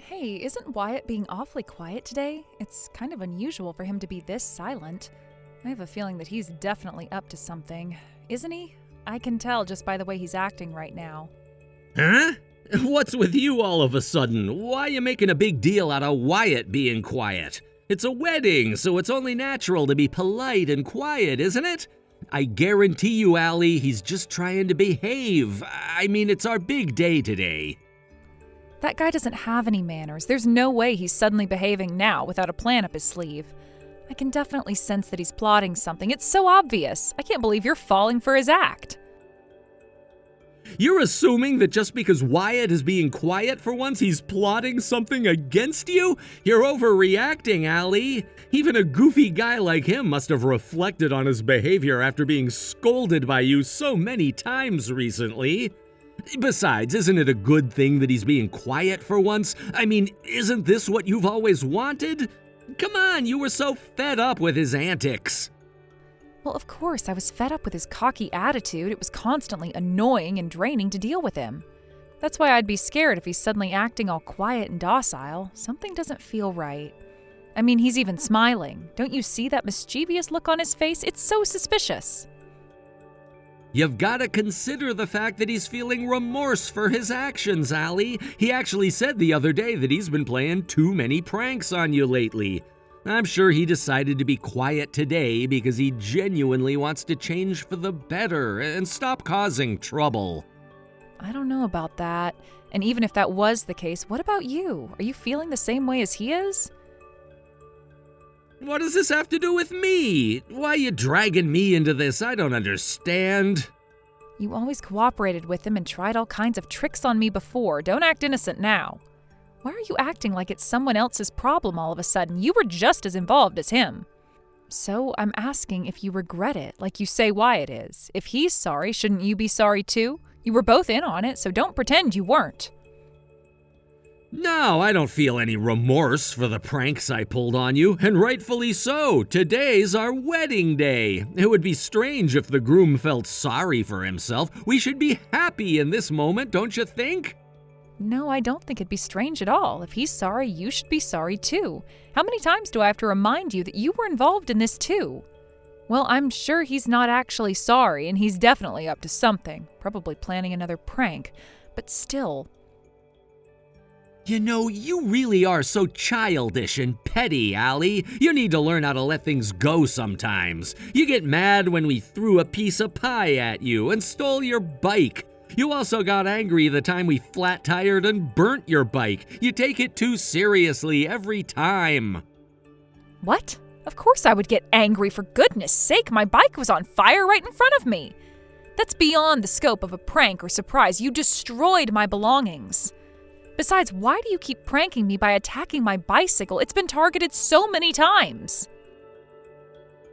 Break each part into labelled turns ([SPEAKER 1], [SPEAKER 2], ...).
[SPEAKER 1] Hey, isn't Wyatt being awfully quiet today? It's kind of unusual for him to be this silent. I have a feeling that he's definitely up to something. Isn't he? I can tell just by the way he's acting right now.
[SPEAKER 2] Huh? What's with you all of a sudden? Why are you making a big deal out of Wyatt being quiet? It's a wedding, so it's only natural to be polite and quiet, isn't it? I guarantee you, Allie, he's just trying to behave. I mean, it's our big day today.
[SPEAKER 1] That guy doesn't have any manners. There's no way he's suddenly behaving now without a plan up his sleeve. I can definitely sense that he's plotting something. It's so obvious. I can't believe you're falling for his act.
[SPEAKER 2] You're assuming that just because Wyatt is being quiet for once, he's plotting something against you? You're overreacting, Allie. Even a goofy guy like him must have reflected on his behavior after being scolded by you so many times recently. Besides, isn't it a good thing that he's being quiet for once? I mean, isn't this what you've always wanted? Come on, you were so fed up with his antics.
[SPEAKER 1] Well, of course, I was fed up with his cocky attitude. It was constantly annoying and draining to deal with him. That's why I'd be scared if he's suddenly acting all quiet and docile. Something doesn't feel right. I mean, he's even smiling. Don't you see that mischievous look on his face? It's so suspicious.
[SPEAKER 2] You've got to consider the fact that he's feeling remorse for his actions, Allie. He actually said the other day that he's been playing too many pranks on you lately. I'm sure he decided to be quiet today because he genuinely wants to change for the better and stop causing trouble.
[SPEAKER 1] I don't know about that. And even if that was the case, what about you? Are you feeling the same way as he is?
[SPEAKER 2] What does this have to do with me? Why are you dragging me into this? I don't understand.
[SPEAKER 1] You always cooperated with him and tried all kinds of tricks on me before. Don't act innocent now. Why are you acting like it's someone else's problem all of a sudden? You were just as involved as him. So I'm asking if you regret it, like you say Wyatt is. If he's sorry, shouldn't you be sorry too? You were both in on it, so don't pretend you weren't.
[SPEAKER 2] No, I don't feel any remorse for the pranks I pulled on you, and rightfully so. Today's our wedding day. It would be strange if the groom felt sorry for himself. We should be happy in this moment, don't you think?
[SPEAKER 1] No, I don't think it'd be strange at all. If he's sorry, you should be sorry too. How many times do I have to remind you that you were involved in this too? Well, I'm sure he's not actually sorry, and he's definitely up to something. Probably planning another prank. But still...
[SPEAKER 2] You know, you really are so childish and petty, Allie. You need to learn how to let things go sometimes. You get mad when we threw a piece of pie at you and stole your bike. You also got angry the time we flat-tired and burnt your bike. You take it too seriously every time.
[SPEAKER 1] What? Of course I would get angry, for goodness sake. My bike was on fire right in front of me. That's beyond the scope of a prank or surprise. You destroyed my belongings. Besides, why do you keep pranking me by attacking my bicycle? It's been targeted so many times.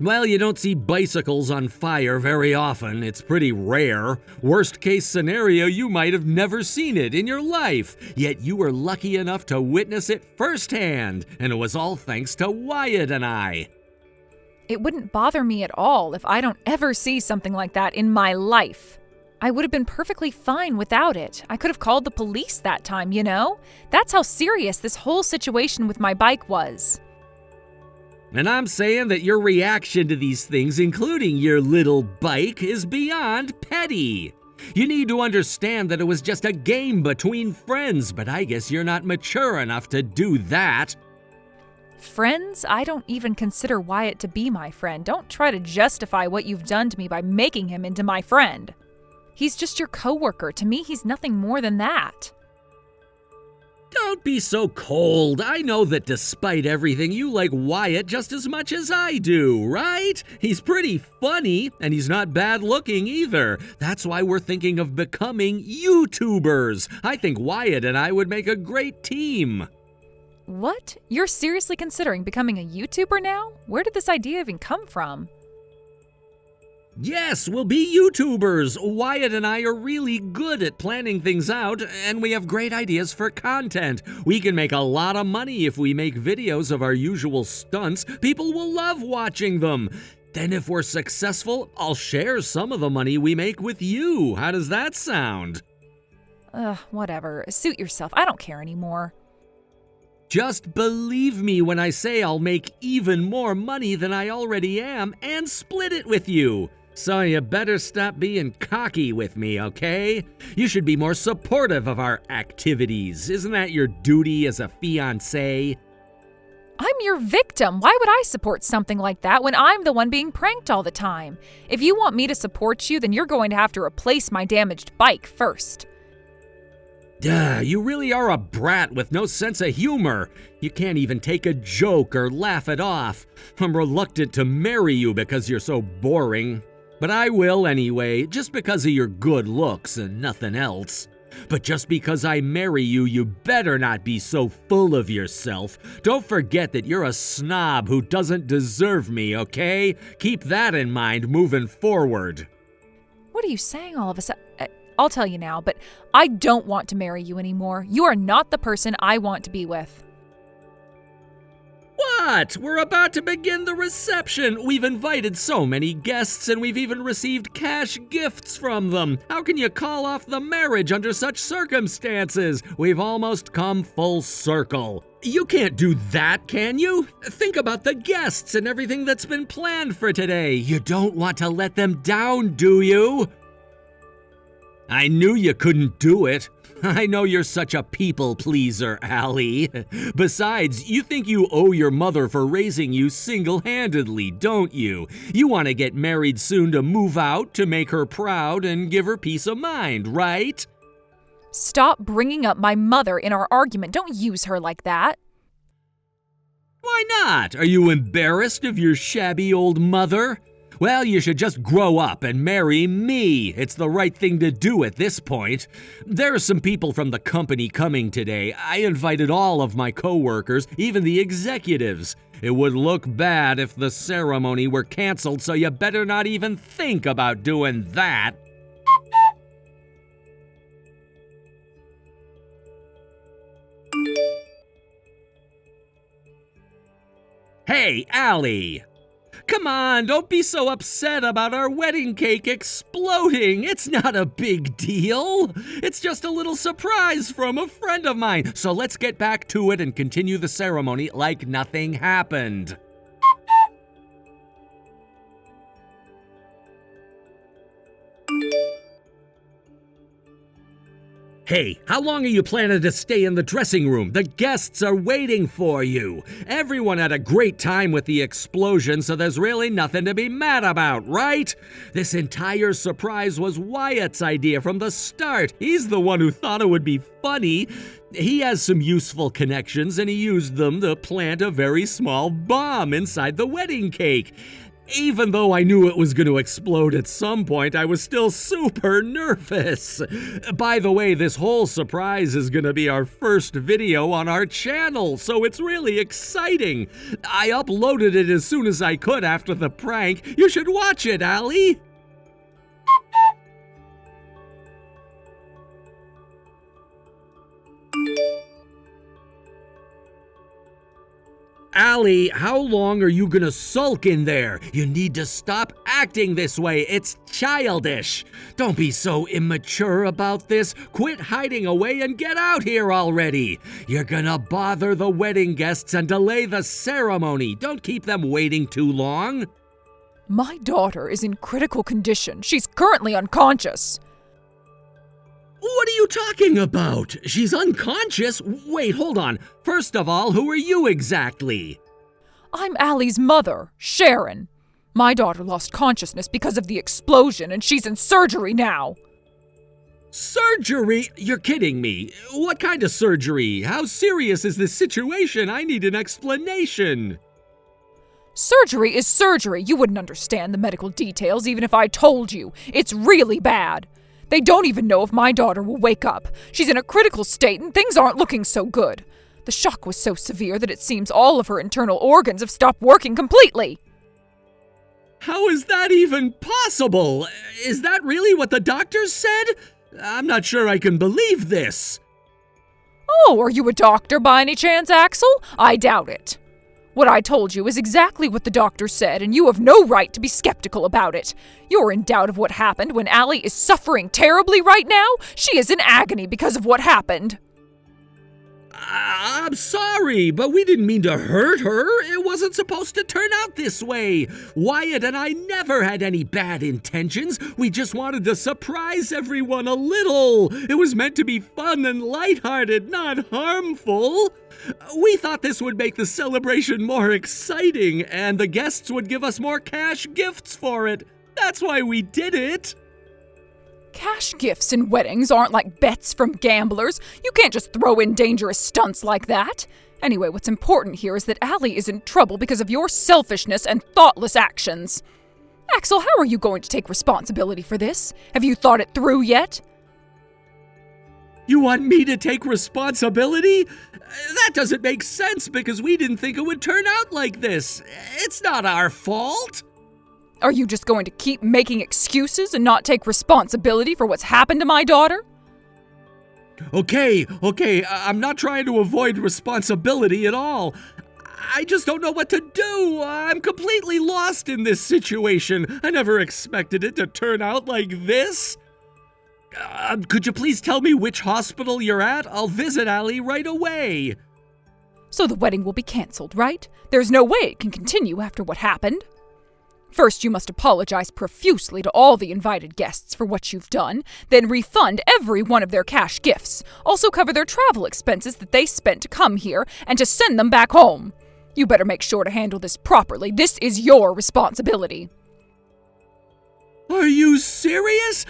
[SPEAKER 2] Well, you don't see bicycles on fire very often. It's pretty rare. Worst case scenario, you might have never seen it in your life. Yet you were lucky enough to witness it firsthand, and it was all thanks to Wyatt and I.
[SPEAKER 1] It wouldn't bother me at all if I don't ever see something like that in my life. I would have been perfectly fine without it. I could have called the police that time, you know? That's how serious this whole situation with my bike was.
[SPEAKER 2] And I'm saying that your reaction to these things, including your little bike, is beyond petty. You need to understand that it was just a game between friends, but I guess you're not mature enough to do that.
[SPEAKER 1] Friends? I don't even consider Wyatt to be my friend. Don't try to justify what you've done to me by making him into my friend. He's just your coworker. To me, he's nothing more than that.
[SPEAKER 2] Don't be so cold. I know that despite everything, you like Wyatt just as much as I do, right? He's pretty funny, and he's not bad looking either. That's why we're thinking of becoming YouTubers. I think Wyatt and I would make a great team.
[SPEAKER 1] What? You're seriously considering becoming a YouTuber now? Where did this idea even come from?
[SPEAKER 2] Yes, we'll be YouTubers. Wyatt and I are really good at planning things out, and we have great ideas for content. We can make a lot of money if we make videos of our usual stunts. People will love watching them. Then if we're successful, I'll share some of the money we make with you. How does that sound?
[SPEAKER 1] Whatever. Suit yourself. I don't care anymore.
[SPEAKER 2] Just believe me when I say I'll make even more money than I already am and split it with you. So you better stop being cocky with me, okay? You should be more supportive of our activities. Isn't that your duty as a fiancé?
[SPEAKER 1] I'm your victim. Why would I support something like that when I'm the one being pranked all the time? If you want me to support you, then you're going to have to replace my damaged bike first.
[SPEAKER 2] You really are a brat with no sense of humor. You can't even take a joke or laugh it off. I'm reluctant to marry you because you're so boring. But I will anyway, just because of your good looks and nothing else. But just because I marry you, you better not be so full of yourself. Don't forget that you're a snob who doesn't deserve me, okay? Keep that in mind moving forward.
[SPEAKER 1] What are you saying all of a sudden? I'll tell you now, but I don't want to marry you anymore. You are not the person I want to be with.
[SPEAKER 2] What? We're about to begin the reception. We've invited so many guests and we've even received cash gifts from them. How can you call off the marriage under such circumstances? We've almost come full circle. You can't do that, can you? Think about the guests and everything that's been planned for today. You don't want to let them down, do you? I knew you couldn't do it. I know you're such a people pleaser, Allie. Besides, you think you owe your mother for raising you single-handedly, don't you? You want to get married soon to move out, to make her proud and give her peace of mind, right?
[SPEAKER 1] Stop bringing up my mother in our argument. Don't use her like that.
[SPEAKER 2] Why not? Are you embarrassed of your shabby old mother? Well, you should just grow up and marry me. It's the right thing to do at this point. There are some people from the company coming today. I invited all of my coworkers, even the executives. It would look bad if the ceremony were canceled, so you better not even think about doing that. Hey, Allie! Come on, don't be so upset about our wedding cake exploding. It's not a big deal. It's just a little surprise from a friend of mine. So let's get back to it and continue the ceremony like nothing happened. Hey, how long are you planning to stay in the dressing room? The guests are waiting for you. Everyone had a great time with the explosion, so there's really nothing to be mad about, right? This entire surprise was Wyatt's idea from the start. He's the one who thought it would be funny. He has some useful connections, and he used them to plant a very small bomb inside the wedding cake. Even though I knew it was going to explode at some point, I was still super nervous. By the way, this whole surprise is going to be our first video on our channel, so it's really exciting. I uploaded it as soon as I could after the prank. You should watch it, Allie. Allie, how long are you gonna sulk in there? You need to stop acting this way. It's childish. Don't be so immature about this. Quit hiding away and get out here already. You're gonna bother the wedding guests and delay the ceremony. Don't keep them waiting too long.
[SPEAKER 1] My daughter is in critical condition. She's currently unconscious.
[SPEAKER 2] What are you talking about? She's unconscious? Wait, hold on. First of all, who are you exactly?
[SPEAKER 1] I'm Allie's mother, Sharon. My daughter lost consciousness because of the explosion, and she's in surgery now.
[SPEAKER 2] Surgery? You're kidding me. What kind of surgery? How serious is this situation? I need an explanation.
[SPEAKER 1] Surgery is surgery. You wouldn't understand the medical details even if I told you. It's really bad. They don't even know if my daughter will wake up. She's in a critical state and things aren't looking so good. The shock was so severe that it seems all of her internal organs have stopped working completely.
[SPEAKER 2] How is that even possible? Is that really what the doctors said? I'm not sure I can believe this.
[SPEAKER 1] Oh, are you a doctor by any chance, Axel? I doubt it. What I told you is exactly what the doctor said, and you have no right to be skeptical about it. You're in doubt of what happened when Allie is suffering terribly right now. She is in agony because of what happened.
[SPEAKER 2] I'm sorry, but we didn't mean to hurt her. It wasn't supposed to turn out this way. Wyatt and I never had any bad intentions. We just wanted to surprise everyone a little. It was meant to be fun and lighthearted, not harmful. We thought this would make the celebration more exciting, and the guests would give us more cash gifts for it. That's why we did it.
[SPEAKER 1] Cash gifts in weddings aren't like bets from gamblers. You can't just throw in dangerous stunts like that. Anyway, what's important here is that Allie is in trouble because of your selfishness and thoughtless actions. Axel, how are you going to take responsibility for this? Have you thought it through yet?
[SPEAKER 2] You want me to take responsibility? That doesn't make sense because we didn't think it would turn out like this. It's not our fault.
[SPEAKER 1] Are you just going to keep making excuses and not take responsibility for what's happened to my daughter?
[SPEAKER 2] Okay, I'm not trying to avoid responsibility at all. I just don't know what to do. I'm completely lost in this situation. I never expected it to turn out like this. Could you please tell me which hospital you're at? I'll visit Allie right away.
[SPEAKER 1] So the wedding will be canceled, right? There's no way it can continue after what happened. First, you must apologize profusely to all the invited guests for what you've done, then refund every one of their cash gifts. Also cover their travel expenses that they spent to come here and to send them back home. You better make sure to handle this properly. This is your responsibility.
[SPEAKER 2] Are you serious?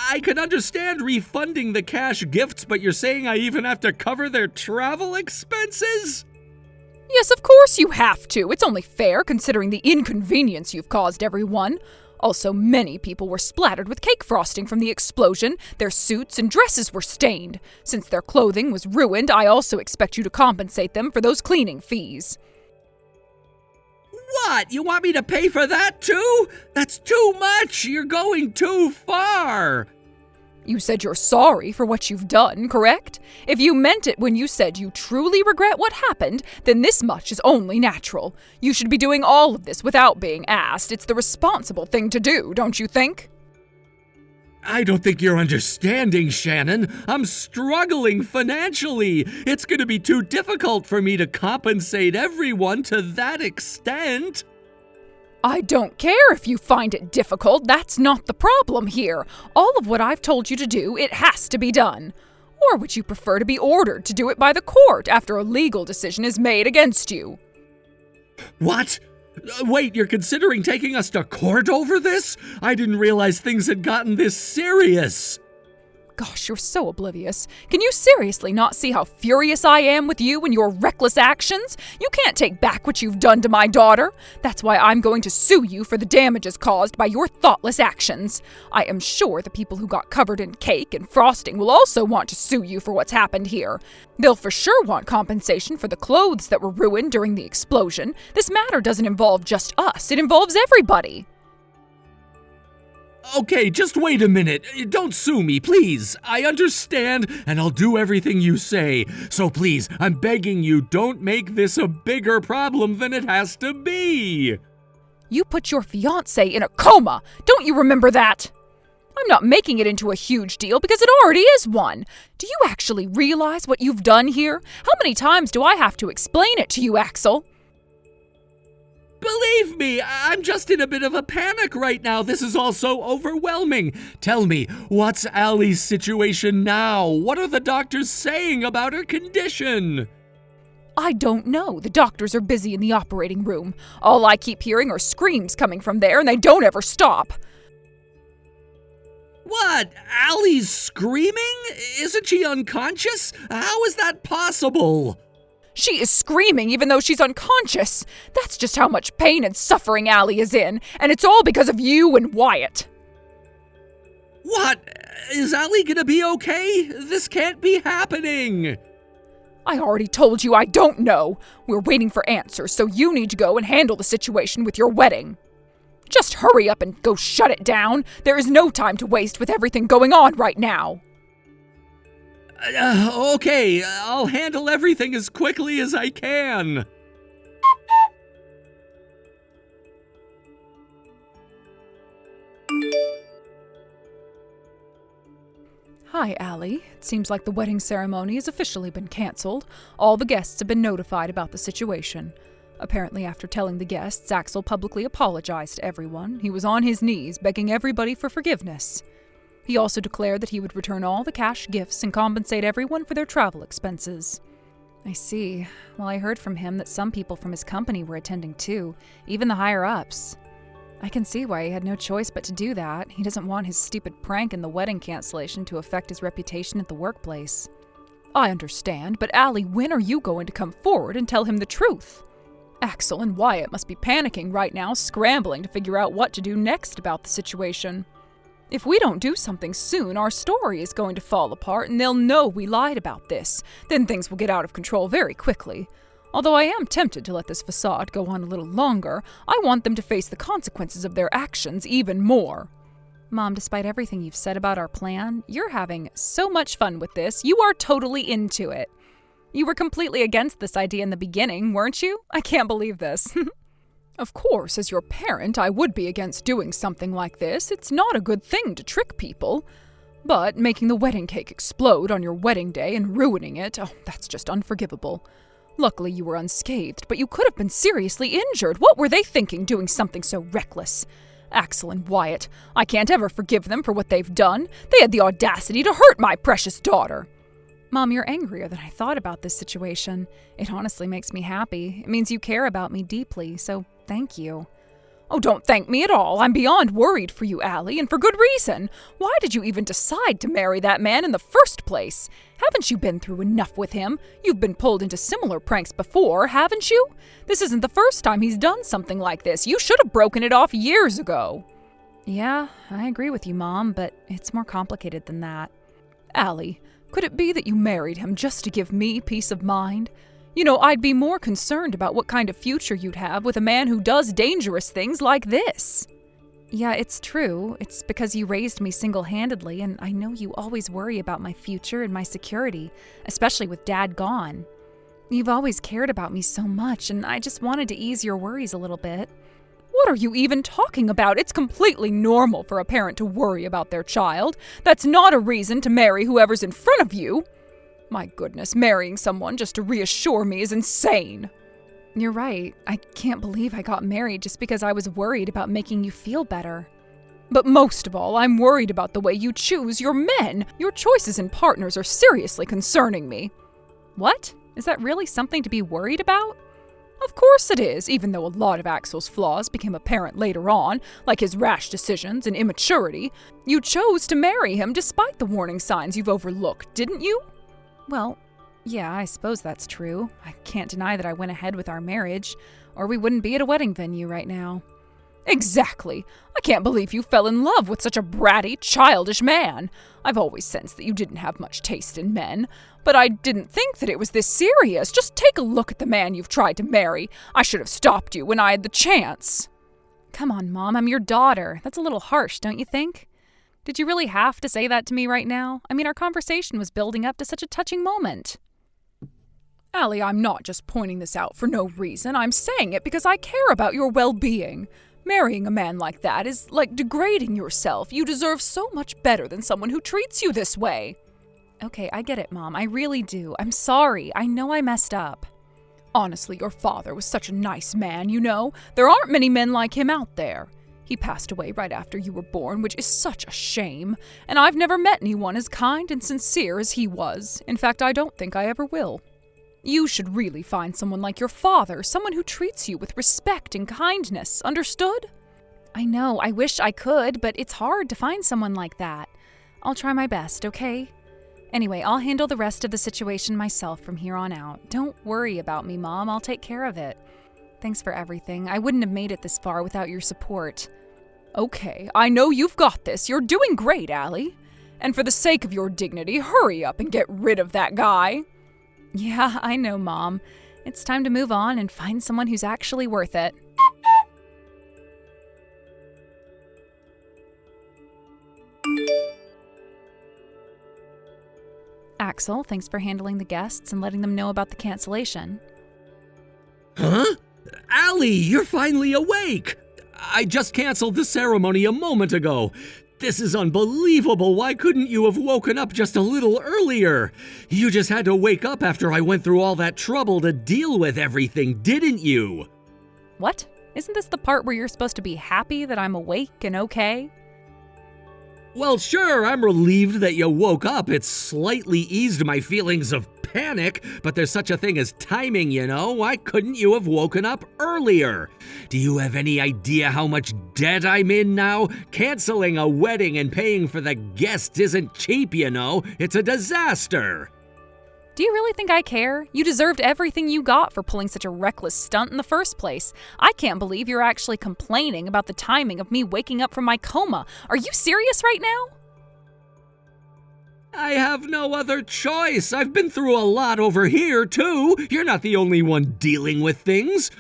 [SPEAKER 2] I can understand refunding the cash gifts, but you're saying I even have to cover their travel expenses?
[SPEAKER 1] Yes, of course you have to. It's only fair, considering the inconvenience you've caused everyone. Also, many people were splattered with cake frosting from the explosion. Their suits and dresses were stained. Since their clothing was ruined, I also expect you to compensate them for those cleaning fees.
[SPEAKER 2] What? You want me to pay for that too? That's too much. You're going too far.
[SPEAKER 1] You said you're sorry for what you've done, correct? If you meant it when you said you truly regret what happened, then this much is only natural. You should be doing all of this without being asked. It's the responsible thing to do, don't you think?
[SPEAKER 2] I don't think you're understanding, Shannon. I'm struggling financially. It's going to be too difficult for me to compensate everyone to that extent.
[SPEAKER 1] I don't care if you find it difficult. That's not the problem here. All of what I've told you to do, it has to be done. Or would you prefer to be ordered to do it by the court after a legal decision is made against you?
[SPEAKER 2] What? Wait, you're considering taking us to court over this? I didn't realize things had gotten this serious.
[SPEAKER 1] Gosh, you're so oblivious. Can you seriously not see how furious I am with you and your reckless actions? You can't take back what you've done to my daughter. That's why I'm going to sue you for the damages caused by your thoughtless actions. I am sure the people who got covered in cake and frosting will also want to sue you for what's happened here. They'll for sure want compensation for the clothes that were ruined during the explosion. This matter doesn't involve just us. It involves everybody.
[SPEAKER 2] Okay, just wait a minute. Don't sue me, please. I understand, and I'll do everything you say. So please, I'm begging you, don't make this a bigger problem than it has to be.
[SPEAKER 1] You put your fiancé in a coma. Don't you remember that? I'm not making it into a huge deal because it already is one. Do you actually realize what you've done here? How many times do I have to explain it to you, Axel?
[SPEAKER 2] Believe me, I'm just in a bit of a panic right now. This is all so overwhelming. Tell me, what's Allie's situation now? What are the doctors saying about her condition?
[SPEAKER 1] I don't know. The doctors are busy in the operating room. All I keep hearing are screams coming from there, and they don't ever stop.
[SPEAKER 2] What? Allie's screaming? Isn't she unconscious? How is that possible?
[SPEAKER 1] She is screaming even though she's unconscious. That's just how much pain and suffering Allie is in, and it's all because of you and Wyatt.
[SPEAKER 2] What? Is Allie gonna be okay? This can't be happening.
[SPEAKER 1] I already told you I don't know. We're waiting for answers, so you need to go and handle the situation with your wedding. Just hurry up and go shut it down. There is no time to waste with everything going on right now.
[SPEAKER 2] Okay, I'll handle everything as quickly as I can.
[SPEAKER 1] Hi, Allie. It seems like the wedding ceremony has officially been cancelled. All the guests have been notified about the situation. Apparently, after telling the guests, Axel publicly apologized to everyone. He was on his knees, begging everybody for forgiveness. He also declared that he would return all the cash gifts and compensate everyone for their travel expenses. I see. Well, I heard from him that some people from his company were attending too, even the higher-ups. I can see why he had no choice but to do that. He doesn't want his stupid prank and the wedding cancellation to affect his reputation at the workplace. I understand, but Allie, when are you going to come forward and tell him the truth? Axel and Wyatt must be panicking right now, scrambling to figure out what to do next about the situation. If we don't do something soon, our story is going to fall apart and they'll know we lied about this. Then things will get out of control very quickly. Although I am tempted to let this facade go on a little longer, I want them to face the consequences of their actions even more. Mom, despite everything you've said about our plan, you're having so much fun with this. You are totally into it. You were completely against this idea in the beginning, weren't you? I can't believe this. Of course, as your parent, I would be against doing something like this. It's not a good thing to trick people. But making the wedding cake explode on your wedding day and ruining it, that's just unforgivable. Luckily, you were unscathed, but you could have been seriously injured. What were they thinking, doing something so reckless? Axel and Wyatt, I can't ever forgive them for what they've done. They had the audacity to hurt my precious daughter. Mom, you're angrier than I thought about this situation. It honestly makes me happy. It means you care about me deeply, so thank you. Oh, don't thank me at all. I'm beyond worried for you, Allie, and for good reason. Why did you even decide to marry that man in the first place? Haven't you been through enough with him? You've been pulled into similar pranks before, haven't you? This isn't the first time he's done something like this. You should have broken it off years ago. Yeah, I agree with you, Mom, but it's more complicated than that. Allie, could it be that you married him just to give me peace of mind? You know, I'd be more concerned about what kind of future you'd have with a man who does dangerous things like this. Yeah, it's true. It's because you raised me single-handedly, and I know you always worry about my future and my security, especially with Dad gone. You've always cared about me so much, and I just wanted to ease your worries a little bit. What are you even talking about? It's completely normal for a parent to worry about their child. That's not a reason to marry whoever's in front of you. My goodness, marrying someone just to reassure me is insane. You're right. I can't believe I got married just because I was worried about making you feel better. But most of all, I'm worried about the way you choose your men. Your choices in partners are seriously concerning me. What? Is that really something to be worried about? Of course it is, even though a lot of Axel's flaws became apparent later on, like his rash decisions and immaturity. You chose to marry him despite the warning signs you've overlooked, didn't you? Well, yeah, I suppose that's true. I can't deny that I went ahead with our marriage, or we wouldn't be at a wedding venue right now. Exactly. I can't believe you fell in love with such a bratty, childish man. I've always sensed that you didn't have much taste in men, but I didn't think that it was this serious. Just take a look at the man you've tried to marry. I should have stopped you when I had the chance. Come on, Mom, I'm your daughter. That's a little harsh, don't you think? Did you really have to say that to me right now? I mean, our conversation was building up to such a touching moment. Allie, I'm not just pointing this out for no reason. I'm saying it because I care about your well-being. Marrying a man like that is like degrading yourself. You deserve so much better than someone who treats you this way. Okay, I get it, Mom. I really do. I'm sorry. I know I messed up. Honestly, your father was such a nice man, you know. There aren't many men like him out there. He passed away right after you were born, which is such a shame. And I've never met anyone as kind and sincere as he was. In fact, I don't think I ever will. You should really find someone like your father, someone who treats you with respect and kindness, understood? I know, I wish I could, but it's hard to find someone like that. I'll try my best, okay? Anyway, I'll handle the rest of the situation myself from here on out. Don't worry about me, Mom. I'll take care of it. Thanks for everything. I wouldn't have made it this far without your support. Okay, I know you've got this. You're doing great, Allie. And for the sake of your dignity, hurry up and get rid of that guy. Yeah, I know, Mom. It's time to move on and find someone who's actually worth it. Axel, thanks for handling the guests and letting them know about the cancellation.
[SPEAKER 2] Huh? Allie, you're finally awake! I just canceled the ceremony a moment ago. This is unbelievable. Why couldn't you have woken up just a little earlier? You just had to wake up after I went through all that trouble to deal with everything, didn't you?
[SPEAKER 1] What? Isn't this the part where you're supposed to be happy that I'm awake and okay?
[SPEAKER 2] Well, sure, I'm relieved that you woke up. It slightly eased my feelings of panic, but there's such a thing as timing, you know? Why couldn't you have woken up earlier? Do you have any idea how much debt I'm in now? Canceling a wedding and paying for the guests isn't cheap, you know? It's a disaster.
[SPEAKER 1] Do you really think I care? You deserved everything you got for pulling such a reckless stunt in the first place. I can't believe you're actually complaining about the timing of me waking up from my coma. Are you serious right now?
[SPEAKER 2] I have no other choice. I've been through a lot over here, too. You're not the only one dealing with things.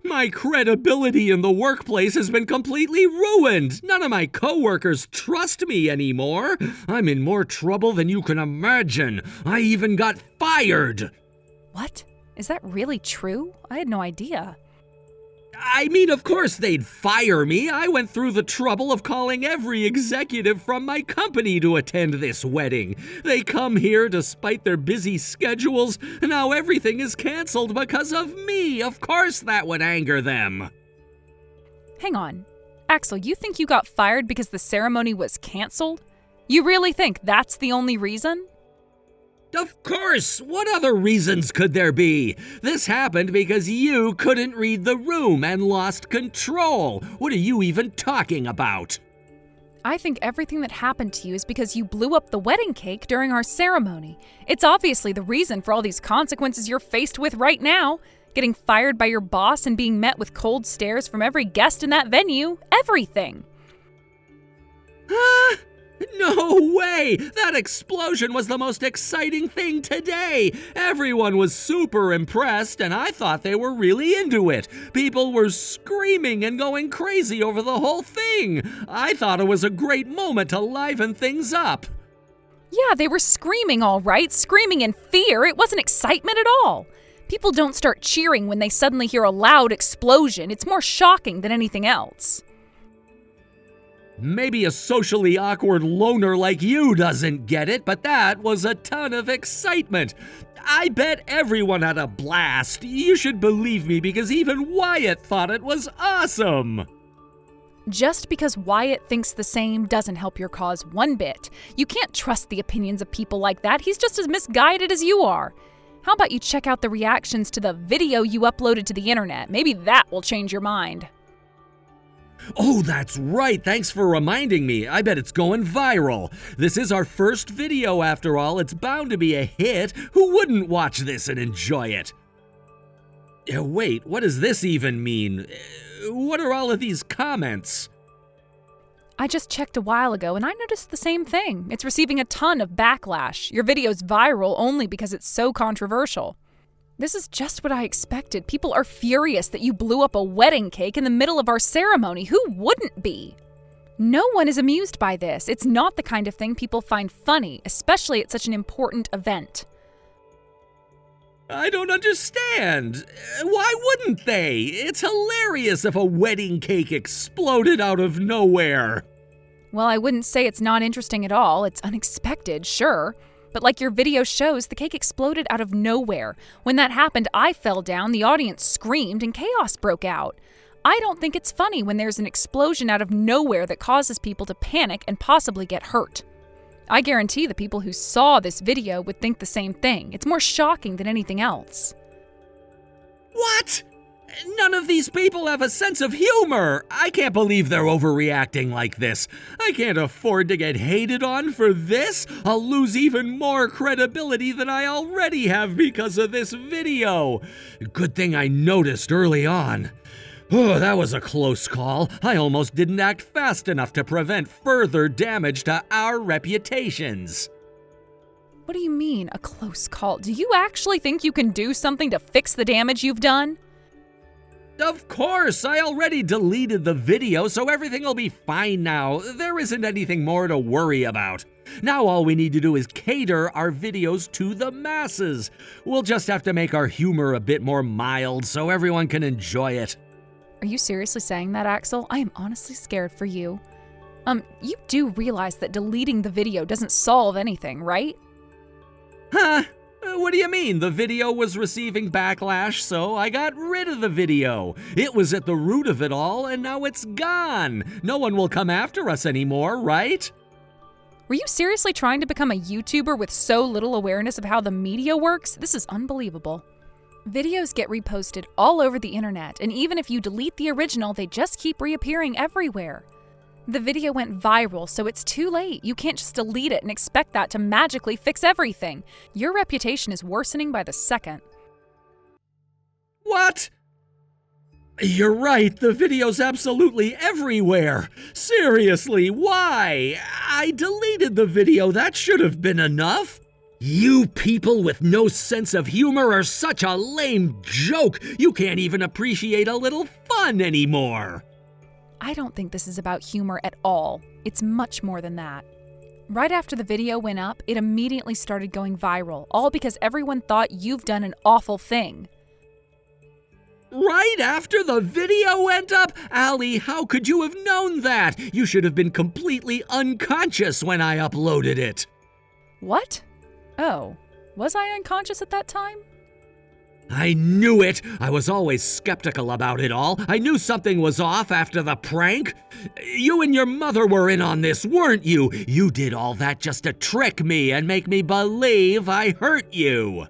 [SPEAKER 2] My credibility in the workplace has been completely ruined. None of my coworkers trust me anymore. I'm in more trouble than you can imagine. I even got fired.
[SPEAKER 1] What? Is that really true? I had no idea.
[SPEAKER 2] I mean, of course they'd fire me. I went through the trouble of calling every executive from my company to attend this wedding. They come here despite their busy schedules, and now everything is canceled because of me. Of course that would anger them.
[SPEAKER 1] Hang on. Axel, you think you got fired because the ceremony was canceled? You really think that's the only reason?
[SPEAKER 2] Of course! What other reasons could there be? This happened because you couldn't read the room and lost control. What are you even talking about?
[SPEAKER 1] I think everything that happened to you is because you blew up the wedding cake during our ceremony. It's obviously the reason for all these consequences you're faced with right now. Getting fired by your boss and being met with cold stares from every guest in that venue. Everything.
[SPEAKER 2] Huh? No way! That explosion was the most exciting thing today! Everyone was super impressed, and I thought they were really into it. People were screaming and going crazy over the whole thing. I thought it was a great moment to liven things up.
[SPEAKER 1] Yeah, they were screaming all right, screaming in fear. It wasn't excitement at all. People don't start cheering when they suddenly hear a loud explosion. It's more shocking than anything else.
[SPEAKER 2] Maybe a socially awkward loner like you doesn't get it, but that was a ton of excitement. I bet everyone had a blast. You should believe me because even Wyatt thought it was awesome.
[SPEAKER 1] Just because Wyatt thinks the same doesn't help your cause one bit. You can't trust the opinions of people like that. He's just as misguided as you are. How about you check out the reactions to the video you uploaded to the internet? Maybe that will change your mind.
[SPEAKER 2] Oh, that's right. Thanks for reminding me. I bet it's going viral. This is our first video after all. It's bound to be a hit. Who wouldn't watch this and enjoy it? Wait, what does this even mean? What are all of these comments?
[SPEAKER 1] I just checked a while ago and I noticed the same thing. It's receiving a ton of backlash. Your video's viral only because it's so controversial. This is just what I expected. People are furious that you blew up a wedding cake in the middle of our ceremony. Who wouldn't be? No one is amused by this. It's not the kind of thing people find funny, especially at such an important event.
[SPEAKER 2] I don't understand. Why wouldn't they? It's hilarious if a wedding cake exploded out of nowhere.
[SPEAKER 1] Well, I wouldn't say it's not interesting at all. It's unexpected, sure. But like your video shows, the cake exploded out of nowhere. When that happened, I fell down, the audience screamed, and chaos broke out. I don't think it's funny when there's an explosion out of nowhere that causes people to panic and possibly get hurt. I guarantee the people who saw this video would think the same thing. It's more shocking than anything else.
[SPEAKER 2] What? None of these people have a sense of humor. I can't believe they're overreacting like this. I can't afford to get hated on for this. I'll lose even more credibility than I already have because of this video. Good thing I noticed early on. Oh, that was a close call. I almost didn't act fast enough to prevent further damage to our reputations.
[SPEAKER 1] What do you mean, a close call? Do you actually think you can do something to fix the damage you've done?
[SPEAKER 2] Of course, I already deleted the video, so everything will be fine now. There isn't anything more to worry about. Now all we need to do is cater our videos to the masses. We'll just have to make our humor a bit more mild so everyone can enjoy it.
[SPEAKER 1] Are you seriously saying that, Axel? I am honestly scared for you. You do realize that deleting the video doesn't solve anything, right?
[SPEAKER 2] Huh? What do you mean? The video was receiving backlash, so I got rid of the video. It was at the root of it all, and now it's gone. No one will come after us anymore, right?
[SPEAKER 1] Were you seriously trying to become a YouTuber with so little awareness of how the media works? This is unbelievable. Videos get reposted all over the internet, and even if you delete the original, they just keep reappearing everywhere. The video went viral, so it's too late. You can't just delete it and expect that to magically fix everything. Your reputation is worsening by the second.
[SPEAKER 2] What? You're right, the video's absolutely everywhere. Seriously, why? I deleted the video, that should have been enough. You people with no sense of humor are such a lame joke. You can't even appreciate a little fun anymore.
[SPEAKER 1] I don't think this is about humor at all. It's much more than that. Right after the video went up, it immediately started going viral, all because everyone thought you've done an awful thing.
[SPEAKER 2] Right after the video went up? Allie, how could you have known that? You should have been completely unconscious when I uploaded it.
[SPEAKER 1] What? Oh, was I unconscious at that time?
[SPEAKER 2] I knew it! I was always skeptical about it all. I knew something was off after the prank. You and your mother were in on this, weren't you? You did all that just to trick me and make me believe I hurt you.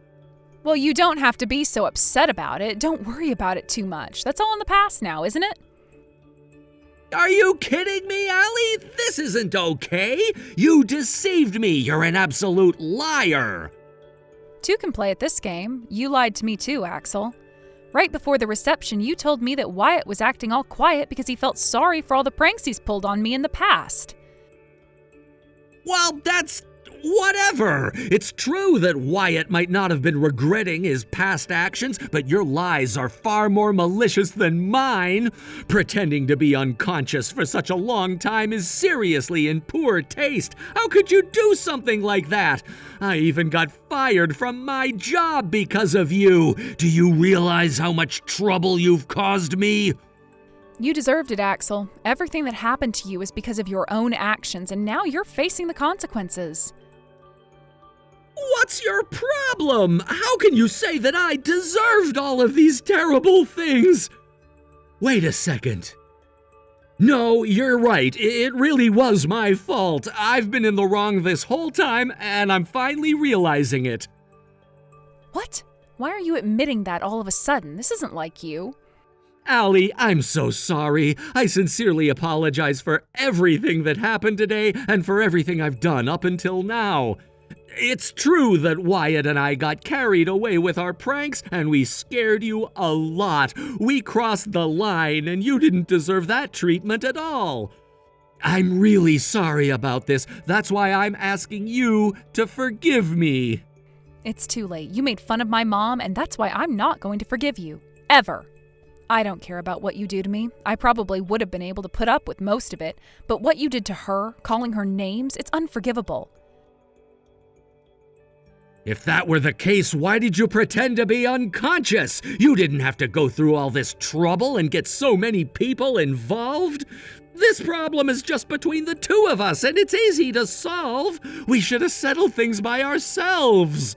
[SPEAKER 1] Well, you don't have to be so upset about it. Don't worry about it too much. That's all in the past now, isn't it?
[SPEAKER 2] Are you kidding me, Allie? This isn't okay. You deceived me. You're an absolute liar.
[SPEAKER 1] Two can play at this game. You lied to me too, Axel. Right before the reception, you told me that Wyatt was acting all quiet because he felt sorry for all the pranks he's pulled on me in the past.
[SPEAKER 2] Well, that's whatever. It's true that Wyatt might not have been regretting his past actions, but your lies are far more malicious than mine. Pretending to be unconscious for such a long time is seriously in poor taste. How could you do something like that? I even got fired from my job because of you. Do you realize how much trouble you've caused me?
[SPEAKER 1] You deserved it, Axel. Everything that happened to you is because of your own actions, and now you're facing the consequences.
[SPEAKER 2] What's your problem? How can you say that I deserved all of these terrible things? Wait a second. No, you're right. It really was my fault. I've been in the wrong this whole time, and I'm finally realizing it.
[SPEAKER 1] What? Why are you admitting that all of a sudden? This isn't like you.
[SPEAKER 2] Allie, I'm so sorry. I sincerely apologize for everything that happened today and for everything I've done up until now. It's true that Wyatt and I got carried away with our pranks, and we scared you a lot. We crossed the line, and you didn't deserve that treatment at all. I'm really sorry about this. That's why I'm asking you to forgive me.
[SPEAKER 1] It's too late. You made fun of my mom, and that's why I'm not going to forgive you. Ever. I don't care about what you do to me. I probably would have been able to put up with most of it, but what you did to her, calling her names, it's unforgivable.
[SPEAKER 2] If that were the case, why did you pretend to be unconscious? You didn't have to go through all this trouble and get so many people involved. This problem is just between the two of us, and it's easy to solve. We should have settled things by ourselves.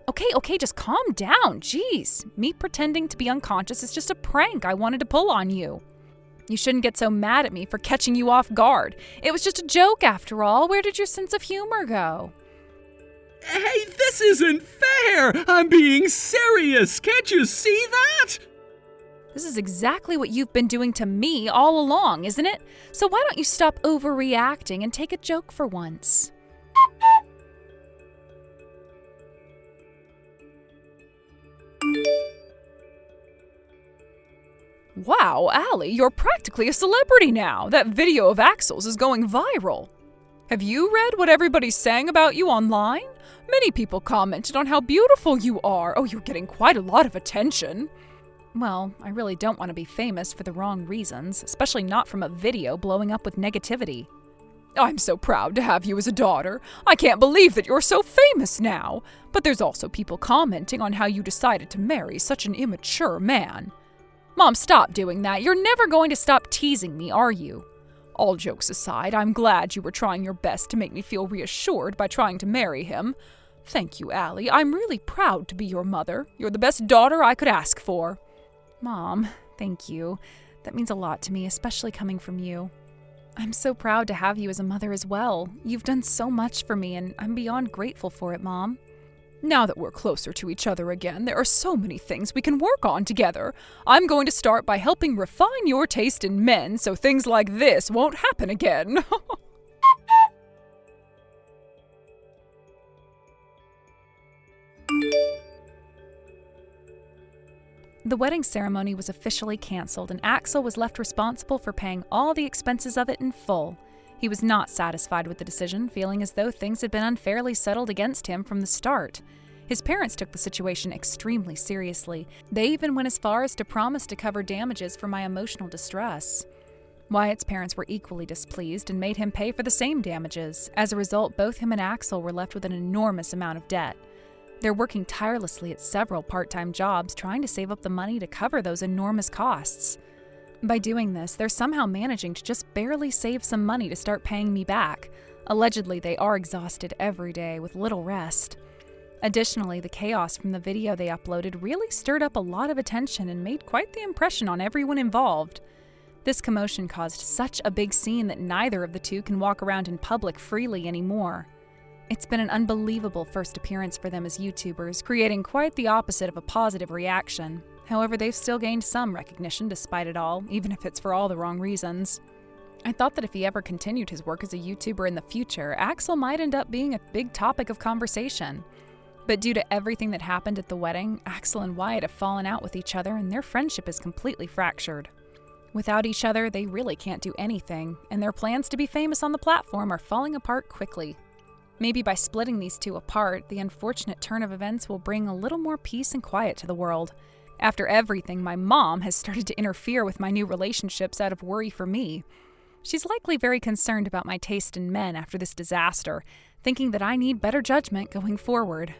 [SPEAKER 1] Okay, just calm down. Jeez, me pretending to be unconscious is just a prank I wanted to pull on you. You shouldn't get so mad at me for catching you off guard. It was just a joke after all. Where did your sense of humor go?
[SPEAKER 2] Hey, this isn't fair! I'm being serious! Can't you see that?
[SPEAKER 1] This is exactly what you've been doing to me all along, isn't it? So why don't you stop overreacting and take a joke for once? Wow, Allie, you're practically a celebrity now. That video of Axel's is going viral. Have you read what everybody's saying about you online? Many people commented on how beautiful you are. Oh, you're getting quite a lot of attention. Well, I really don't want to be famous for the wrong reasons, especially not from a video blowing up with negativity. I'm so proud to have you as a daughter. I can't believe that you're so famous now. But there's also people commenting on how you decided to marry such an immature man. Mom, stop doing that. You're never going to stop teasing me, are you?
[SPEAKER 3] All jokes aside, I'm glad you were trying your best to make me feel reassured by trying to marry him. Thank you, Allie. I'm really proud to be your mother. You're the best daughter I could ask for.
[SPEAKER 1] Mom, thank you. That means a lot to me, especially coming from you. I'm so proud to have you as a mother as well. You've done so much for me, and I'm beyond grateful for it, Mom.
[SPEAKER 3] Now that we're closer to each other again, there are so many things we can work on together. I'm going to start by helping refine your taste in men so things like this won't happen again.
[SPEAKER 1] The wedding ceremony was officially canceled, and Axel was left responsible for paying all the expenses of it in full. He was not satisfied with the decision, feeling as though things had been unfairly settled against him from the start. His parents took the situation extremely seriously. They even went as far as to promise to cover damages for my emotional distress. Wyatt's parents were equally displeased and made him pay for the same damages. As a result, both him and Axel were left with an enormous amount of debt. They're working tirelessly at several part-time jobs trying to save up the money to cover those enormous costs. By doing this, they're somehow managing to just barely save some money to start paying me back. Allegedly, they are exhausted every day with little rest. Additionally, the chaos from the video they uploaded really stirred up a lot of attention and made quite the impression on everyone involved. This commotion caused such a big scene that neither of the two can walk around in public freely anymore. It's been an unbelievable first appearance for them as YouTubers, creating quite the opposite of a positive reaction. However, they've still gained some recognition despite it all, even if it's for all the wrong reasons. I thought that if he ever continued his work as a YouTuber in the future, Axel might end up being a big topic of conversation. But due to everything that happened at the wedding, Axel and Wyatt have fallen out with each other and their friendship is completely fractured. Without each other, they really can't do anything, and their plans to be famous on the platform are falling apart quickly. Maybe by splitting these two apart, the unfortunate turn of events will bring a little more peace and quiet to the world. After everything, my mom has started to interfere with my new relationships out of worry for me. She's likely very concerned about my taste in men after this disaster, thinking that I need better judgment going forward.